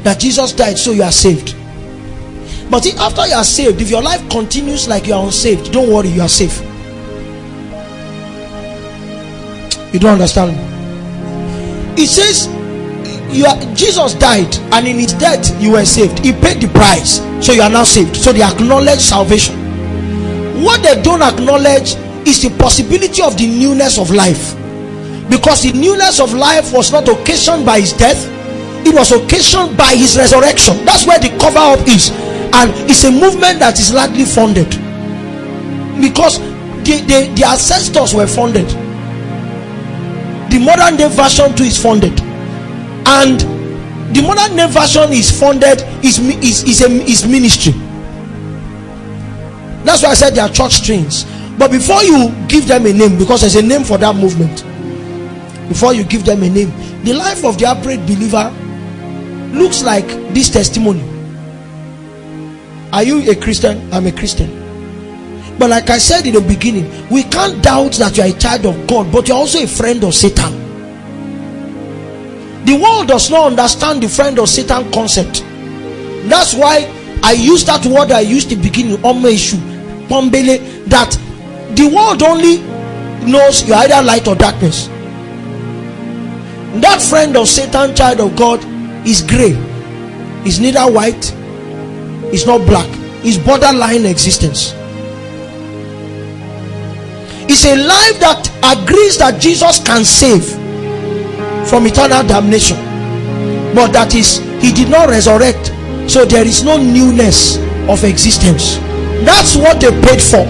that Jesus died so you are saved. But if after you are saved, if your life continues like you are unsaved, don't worry, you are safe. You don't understand? It says Jesus died, and in his death you were saved. He paid the price, so you are now saved. So they acknowledge salvation. What they don't acknowledge is the possibility of the newness of life, because the newness of life was not occasioned by his death, it was occasioned by his resurrection. That's where the cover up is, and it's a movement that is largely funded because the ancestors were funded. The modern day version too is funded, and the modern day version is funded is ministry. That's why I said they are church strains. But before you give them a name, because there's a name for that movement, before you give them a name, the life of the average believer looks like this testimony. Are you a Christian? I'm a Christian. But like I said in the beginning, we can't doubt that you are a child of God, but you're also a friend of Satan. The world does not understand the friend of Satan concept. That's why I use that word I used in the beginning, pombele, that the world only knows you're either light or darkness. That friend of Satan, child of God, is gray. It's neither white, it's not black, it's borderline existence. It's a life that agrees that Jesus can save from eternal damnation, but that is, he did not resurrect, so there is no newness of existence. That's what they paid for.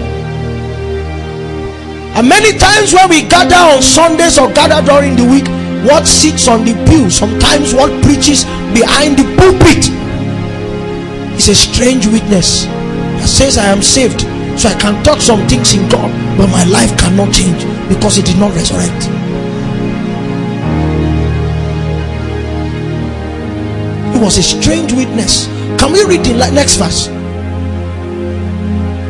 And many times when we gather on Sundays or gather during the week, what sits on the pew, sometimes what preaches behind the pulpit, is a strange witness that says I am saved, so I can touch some things in God, but my life cannot change because it did not resurrect. It was a strange witness. Can we read the next verse?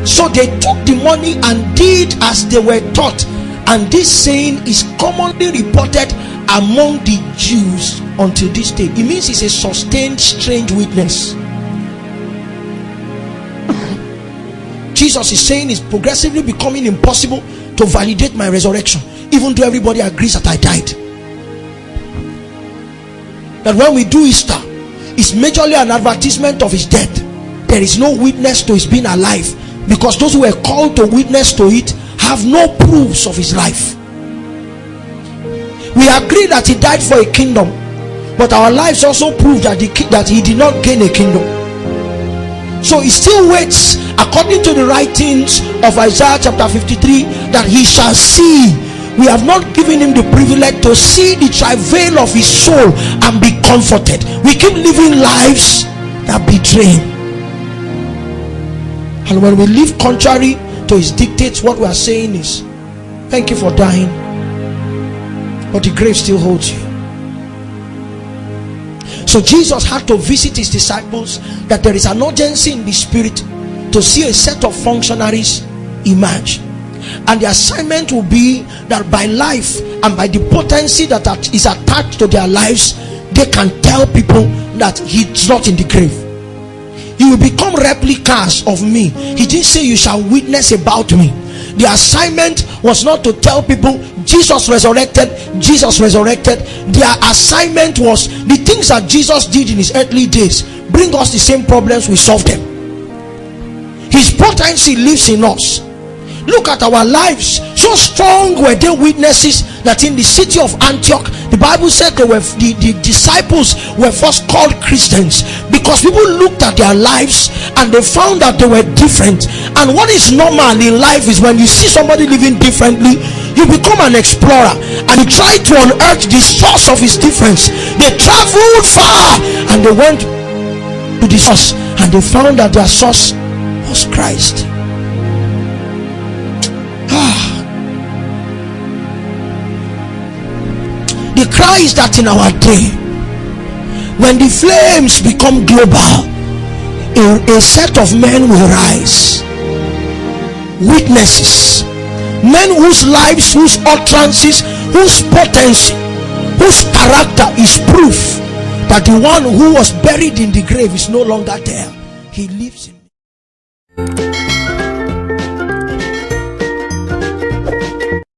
So they took the money and did as they were taught, and this saying is commonly reported among the Jews until this day. It means it's a sustained strange witness. Jesus is saying it's progressively becoming impossible to validate my resurrection, even though everybody agrees that I died. That when we do Easter, it's majorly an advertisement of his death. There is no witness to his being alive, because those who were called to witness to it have no proofs of his life. We agree that he died for a kingdom, but our lives also prove that he did not gain a kingdom. So he still waits, according to the writings of Isaiah chapter 53, that he shall see. We have not given him the privilege to see the travail of his soul and be comforted. We keep living lives that betray him, and when we live contrary to his dictates, what we are saying is, thank you for dying, but the grave still holds you. So Jesus had to visit his disciples, that there is an urgency in the spirit to see a set of functionaries emerge, and the assignment will be that by life and by the potency that is attached to their lives, they can tell people that he's not in the grave. You will become replicas of me. He didn't say you shall witness about me. The assignment was not to tell people Jesus resurrected, Jesus resurrected. Their assignment was the things that Jesus did in his earthly days bring us the same problems, we solve them. His potency lives in us. Look at our lives. So strong were they witnesses that in the city of Antioch, the Bible said the disciples were first called Christians, because people looked at their lives and they found that they were different. And what is normal in life is when you see somebody living differently, you become an explorer and you try to unearth the source of his difference. They traveled far and they went to the source, and they found that their source was Christ. The cry is that in our day, when the flames become global, a set of men will rise, witnesses, men whose lives, whose utterances, whose potency, whose character is proof that the one who was buried in the grave is no longer there. He lives in